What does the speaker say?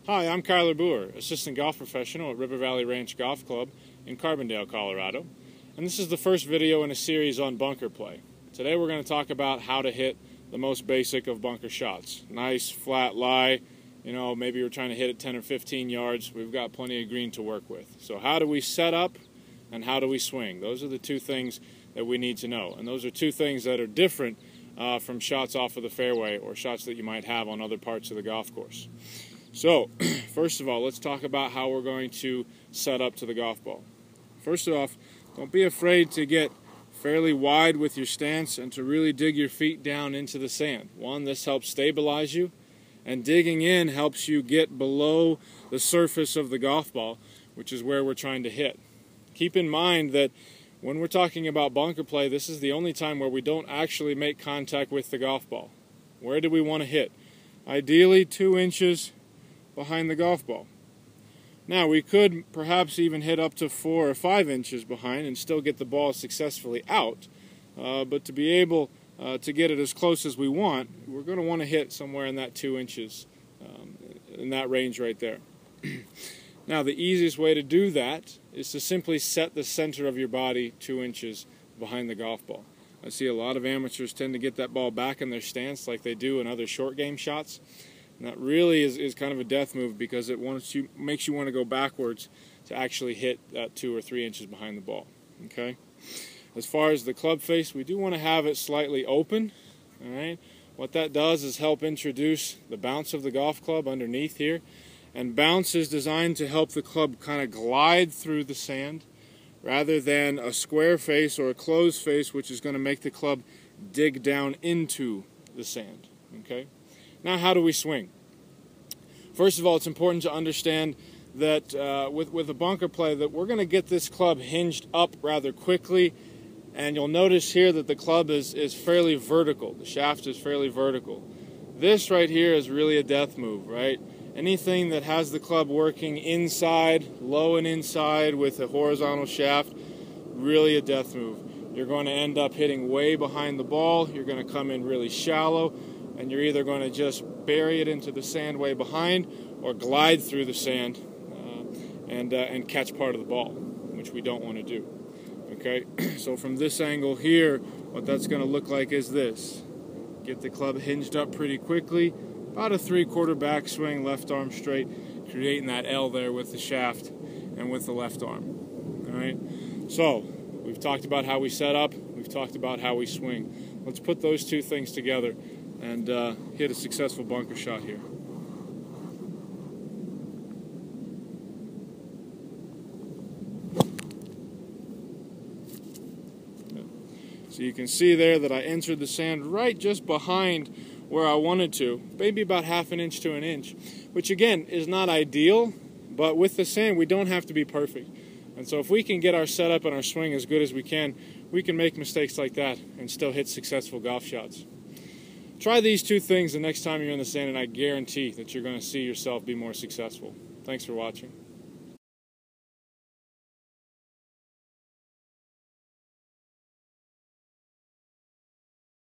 Hi, I'm Booher, assistant golf professional at River Valley Ranch Golf Club in Carbondale, Colorado. And this is the first video in a series on bunker play. Today we're going to talk about how to hit the most basic of bunker shots. Nice, flat lie. You know, maybe you're trying to hit it 10 or 15 yards. We've got plenty of green to work with. So how do we set up and how do we swing? Those are the two things that we need to know. And those are two things that are different from shots off of the fairway or shots that you might have on other parts of the golf course. So, first of all, let's talk about how we're going to set up to the golf ball. First off, don't be afraid to get fairly wide with your stance and to really dig your feet down into the sand. One, this helps stabilize you, and digging in helps you get below the surface of the golf ball, which is where we're trying to hit. Keep in mind that when we're talking about bunker play, this is the only time where we don't actually make contact with the golf ball. Where do we want to hit? Ideally 2 inches behind the golf ball. Now we could perhaps even hit up to 4 or 5 inches behind and still get the ball successfully out, but to be able to get it as close as we want, we're going to want to hit somewhere in that 2 inches, in that range right there. Now the easiest way to do that is to simply set the center of your body 2 inches behind the golf ball. I see a lot of amateurs tend to get that ball back in their stance like they do in other short game shots. And that really is kind of a death move because it makes you want to go backwards to actually hit that 2 or 3 inches behind the ball. Okay. As far as the club face, we do want to have it slightly open. All right. What that does is help introduce the bounce of the golf club underneath here, and bounce is designed to help the club kind of glide through the sand, rather than a square face or a closed face, which is going to make the club dig down into the sand. Okay. Now, how do we swing? First of all, it's important to understand that with a bunker play that we're going to get this club hinged up rather quickly, and you'll notice here that the club is fairly vertical. The shaft is fairly vertical. This right here is really a death move, right? Anything that has the club working inside, low and inside with a horizontal shaft, really a death move. You're going to end up hitting way behind the ball. You're going to come in really shallow, and you're either going to just bury it into the sand way behind or glide through the sand and catch part of the ball, which we don't want to do. Okay, so from this angle here, what that's going to look like is this. Get the club hinged up pretty quickly, about a 3/4 backswing, left arm straight, creating that L there with the shaft and with the left arm. All right, so we've talked about how we set up, we've talked about how we swing. Let's put those two things together and hit a successful bunker shot here. So you can see there that I entered the sand right just behind where I wanted to, maybe about 1/2 inch to 1 inch, which again is not ideal, but with the sand we don't have to be perfect. And so if we can get our setup and our swing as good as we can make mistakes like that and still hit successful golf shots. Try these two things the next time you're in the sand, and I guarantee that you're going to see yourself be more successful. Thanks for watching.